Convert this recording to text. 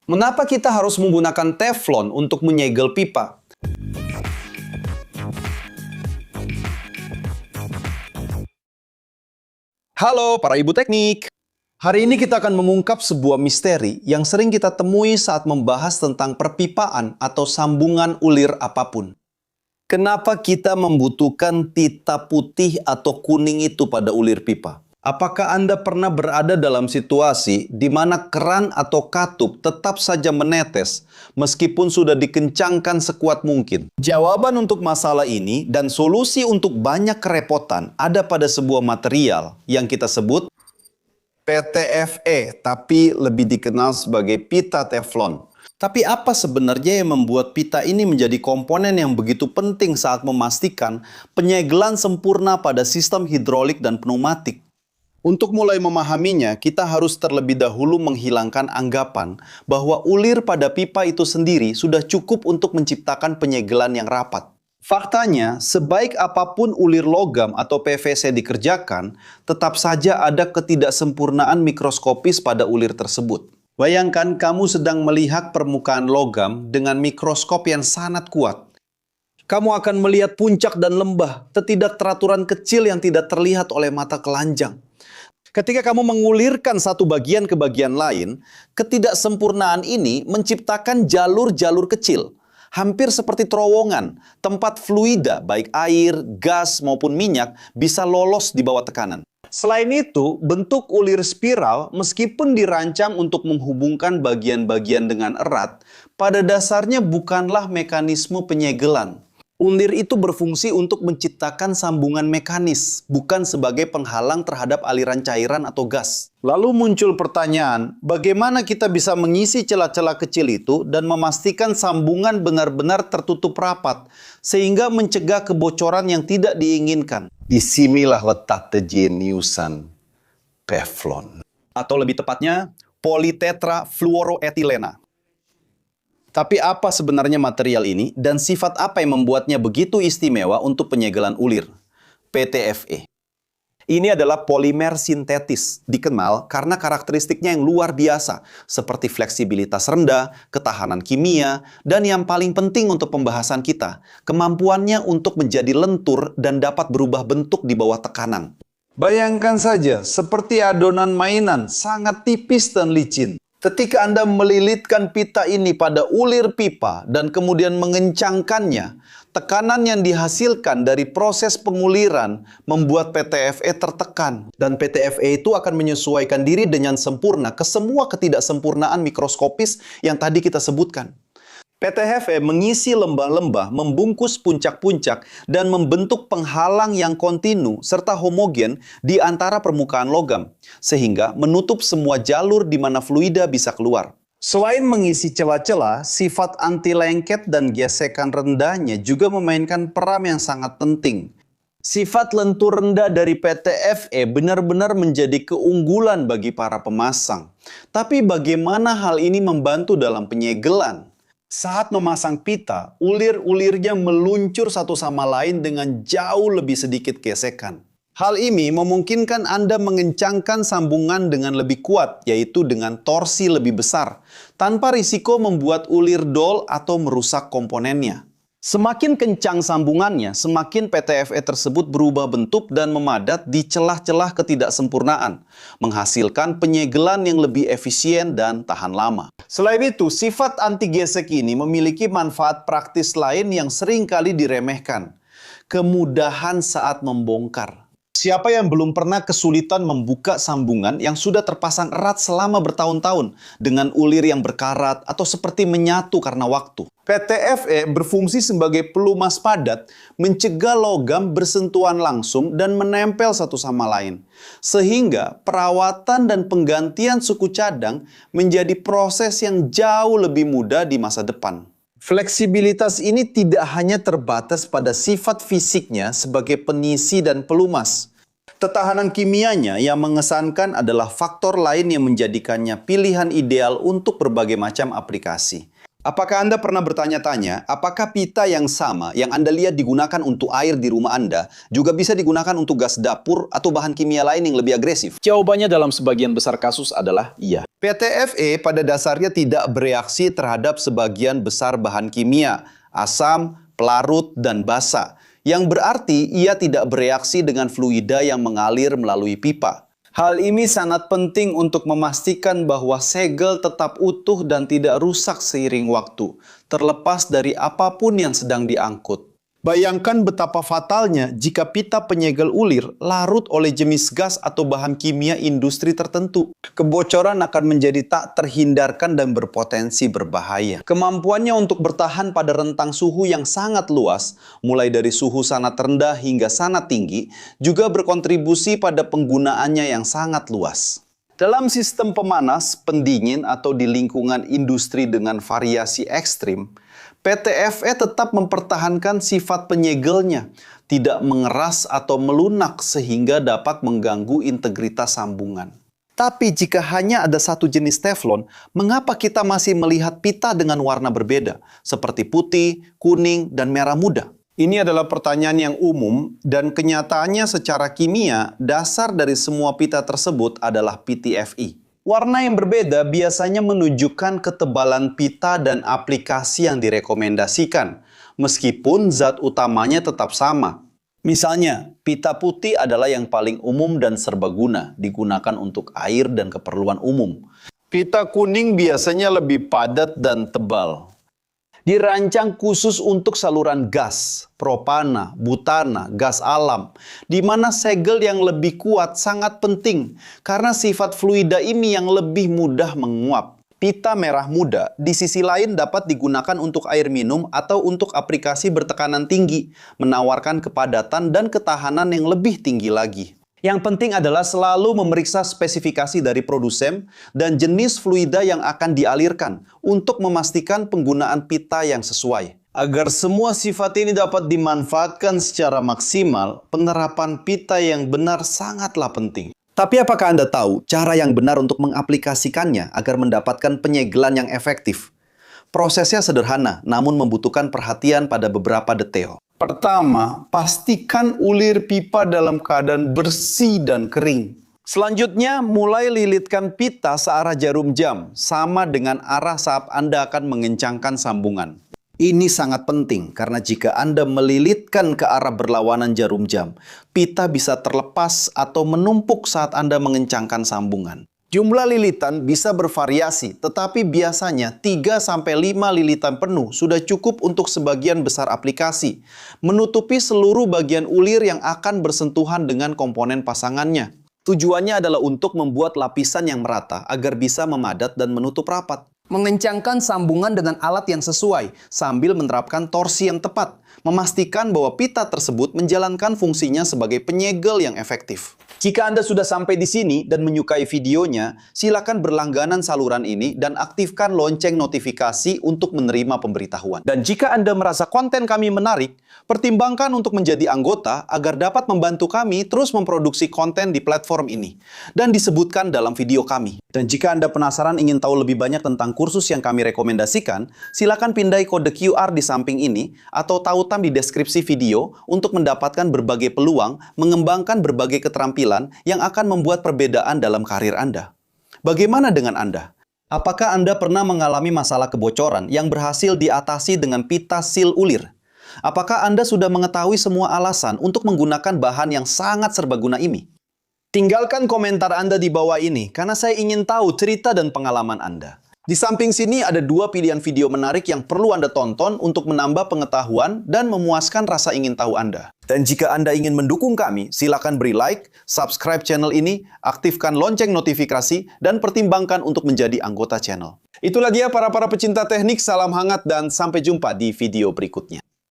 Mengapa kita harus menggunakan teflon untuk menyegel pipa? Halo para ibu teknik. Hari ini kita akan mengungkap sebuah misteri yang sering kita temui saat membahas tentang perpipaan atau sambungan ulir apapun. Kenapa kita membutuhkan pita putih atau kuning itu pada ulir pipa? Apakah Anda pernah berada dalam situasi di mana keran atau katup tetap saja menetes meskipun sudah dikencangkan sekuat mungkin? Jawaban untuk masalah ini dan solusi untuk banyak kerepotan ada pada sebuah material yang kita sebut PTFE, tapi lebih dikenal sebagai pita teflon. Tapi apa sebenarnya yang membuat pita ini menjadi komponen yang begitu penting saat memastikan penyegelan sempurna pada sistem hidrolik dan pneumatik? Untuk mulai memahaminya, kita harus terlebih dahulu menghilangkan anggapan bahwa ulir pada pipa itu sendiri sudah cukup untuk menciptakan penyegelan yang rapat. Faktanya, sebaik apapun ulir logam atau PVC dikerjakan, tetap saja ada ketidaksempurnaan mikroskopis pada ulir tersebut. Bayangkan kamu sedang melihat permukaan logam dengan mikroskop yang sangat kuat. Kamu akan melihat puncak dan lembah, ketidakteraturan kecil yang tidak terlihat oleh mata telanjang. Ketika kamu mengulirkan satu bagian ke bagian lain, ketidaksempurnaan ini menciptakan jalur-jalur kecil, hampir seperti terowongan, tempat fluida baik air, gas maupun minyak bisa lolos di bawah tekanan. Selain itu, bentuk ulir spiral meskipun dirancang untuk menghubungkan bagian-bagian dengan erat, pada dasarnya bukanlah mekanisme penyegelan. Ulir itu berfungsi untuk menciptakan sambungan mekanis, bukan sebagai penghalang terhadap aliran cairan atau gas. Lalu muncul pertanyaan, bagaimana kita bisa mengisi celah-celah kecil itu dan memastikan sambungan benar-benar tertutup rapat, sehingga mencegah kebocoran yang tidak diinginkan? Disinilah letak kejeniusan teflon. Atau lebih tepatnya, politetrafluoroetilena. Tapi apa sebenarnya material ini dan sifat apa yang membuatnya begitu istimewa untuk penyegelan ulir? PTFE. Ini adalah polimer sintetis, dikenal karena karakteristiknya yang luar biasa, seperti fleksibilitas rendah, ketahanan kimia, dan yang paling penting untuk pembahasan kita, kemampuannya untuk menjadi lentur dan dapat berubah bentuk di bawah tekanan. Bayangkan saja, seperti adonan mainan, sangat tipis dan licin. Ketika Anda melilitkan pita ini pada ulir pipa dan kemudian mengencangkannya, tekanan yang dihasilkan dari proses penguliran membuat PTFE tertekan. Dan PTFE itu akan menyesuaikan diri dengan sempurna ke semua ketidaksempurnaan mikroskopis yang tadi kita sebutkan. PTFE mengisi lembah-lembah, membungkus puncak-puncak, dan membentuk penghalang yang kontinu serta homogen di antara permukaan logam, sehingga menutup semua jalur di mana fluida bisa keluar. Selain mengisi celah-celah, sifat anti-lengket dan gesekan rendahnya juga memainkan peran yang sangat penting. Sifat lentur rendah dari PTFE benar-benar menjadi keunggulan bagi para pemasang. Tapi bagaimana hal ini membantu dalam penyegelan? Saat memasang pita, ulir-ulirnya meluncur satu sama lain dengan jauh lebih sedikit gesekan. Hal ini memungkinkan Anda mengencangkan sambungan dengan lebih kuat, yaitu dengan torsi lebih besar, tanpa risiko membuat ulir dol atau merusak komponennya. Semakin kencang sambungannya, semakin PTFE tersebut berubah bentuk dan memadat di celah-celah ketidaksempurnaan, menghasilkan penyegelan yang lebih efisien dan tahan lama. Selain itu, sifat anti-gesek ini memiliki manfaat praktis lain yang sering kali diremehkan. Kemudahan saat membongkar. Siapa yang belum pernah kesulitan membuka sambungan yang sudah terpasang erat selama bertahun-tahun dengan ulir yang berkarat atau seperti menyatu karena waktu? PTFE berfungsi sebagai pelumas padat, mencegah logam bersentuhan langsung dan menempel satu sama lain. Sehingga perawatan dan penggantian suku cadang menjadi proses yang jauh lebih mudah di masa depan. Fleksibilitas ini tidak hanya terbatas pada sifat fisiknya sebagai pengisi dan pelumas. Ketahanan kimianya yang mengesankan adalah faktor lain yang menjadikannya pilihan ideal untuk berbagai macam aplikasi. Apakah Anda pernah bertanya-tanya, apakah pita yang sama yang Anda lihat digunakan untuk air di rumah Anda juga bisa digunakan untuk gas dapur atau bahan kimia lain yang lebih agresif? Jawabannya dalam sebagian besar kasus adalah iya. PTFE pada dasarnya tidak bereaksi terhadap sebagian besar bahan kimia, asam, pelarut, dan basa, yang berarti ia tidak bereaksi dengan fluida yang mengalir melalui pipa. Hal ini sangat penting untuk memastikan bahwa segel tetap utuh dan tidak rusak seiring waktu, terlepas dari apapun yang sedang diangkut. Bayangkan betapa fatalnya jika pita penyegel ulir larut oleh jenis gas atau bahan kimia industri tertentu. Kebocoran akan menjadi tak terhindarkan dan berpotensi berbahaya. Kemampuannya untuk bertahan pada rentang suhu yang sangat luas, mulai dari suhu sangat rendah hingga sangat tinggi, juga berkontribusi pada penggunaannya yang sangat luas. Dalam sistem pemanas, pendingin, atau di lingkungan industri dengan variasi ekstrim, PTFE tetap mempertahankan sifat penyegelnya, tidak mengeras atau melunak sehingga dapat mengganggu integritas sambungan. Tapi jika hanya ada satu jenis teflon, mengapa kita masih melihat pita dengan warna berbeda, seperti putih, kuning, dan merah muda? Ini adalah pertanyaan yang umum, dan kenyataannya secara kimia, dasar dari semua pita tersebut adalah PTFE. Warna yang berbeda biasanya menunjukkan ketebalan pita dan aplikasi yang direkomendasikan, meskipun zat utamanya tetap sama. Misalnya, pita putih adalah yang paling umum dan serbaguna, digunakan untuk air dan keperluan umum. Pita kuning biasanya lebih padat dan tebal. Dirancang khusus untuk saluran gas, propana, butana, gas alam, di mana segel yang lebih kuat sangat penting karena sifat fluida ini yang lebih mudah menguap. Pita merah muda di sisi lain dapat digunakan untuk air minum atau untuk aplikasi bertekanan tinggi, menawarkan kepadatan dan ketahanan yang lebih tinggi lagi. Yang penting adalah selalu memeriksa spesifikasi dari produsen dan jenis fluida yang akan dialirkan untuk memastikan penggunaan pita yang sesuai. Agar semua sifat ini dapat dimanfaatkan secara maksimal, penerapan pita yang benar sangatlah penting. Tapi apakah Anda tahu cara yang benar untuk mengaplikasikannya agar mendapatkan penyegelan yang efektif? Prosesnya sederhana, namun membutuhkan perhatian pada beberapa detail. Pertama, pastikan ulir pipa dalam keadaan bersih dan kering. Selanjutnya, mulai lilitkan pita searah jarum jam, sama dengan arah saat Anda akan mengencangkan sambungan. Ini sangat penting, karena jika Anda melilitkan ke arah berlawanan jarum jam, pita bisa terlepas atau menumpuk saat Anda mengencangkan sambungan. Jumlah lilitan bisa bervariasi, tetapi biasanya 3-5 lilitan penuh sudah cukup untuk sebagian besar aplikasi, menutupi seluruh bagian ulir yang akan bersentuhan dengan komponen pasangannya. Tujuannya adalah untuk membuat lapisan yang merata agar bisa memadat dan menutup rapat. Mengencangkan sambungan dengan alat yang sesuai, sambil menerapkan torsi yang tepat, memastikan bahwa pita tersebut menjalankan fungsinya sebagai penyegel yang efektif. Jika Anda sudah sampai di sini dan menyukai videonya, silakan berlangganan saluran ini dan aktifkan lonceng notifikasi untuk menerima pemberitahuan. Dan jika Anda merasa konten kami menarik, pertimbangkan untuk menjadi anggota agar dapat membantu kami terus memproduksi konten di platform ini dan disebutkan dalam video kami. Dan jika Anda penasaran ingin tahu lebih banyak tentang kursus yang kami rekomendasikan, silakan pindai kode QR di samping ini atau tautan di deskripsi video untuk mendapatkan berbagai peluang mengembangkan berbagai keterampilan yang akan membuat perbedaan dalam karir Anda. Bagaimana dengan Anda? Apakah Anda pernah mengalami masalah kebocoran yang berhasil diatasi dengan pita seal ulir? Apakah Anda sudah mengetahui semua alasan untuk menggunakan bahan yang sangat serbaguna ini? Tinggalkan komentar Anda di bawah ini karena saya ingin tahu cerita dan pengalaman Anda. Di samping sini ada 2 pilihan video menarik yang perlu Anda tonton untuk menambah pengetahuan dan memuaskan rasa ingin tahu Anda. Dan jika Anda ingin mendukung kami, silakan beri like, subscribe channel ini, aktifkan lonceng notifikasi, dan pertimbangkan untuk menjadi anggota channel. Itulah dia para pecinta teknik, salam hangat dan sampai jumpa di video berikutnya.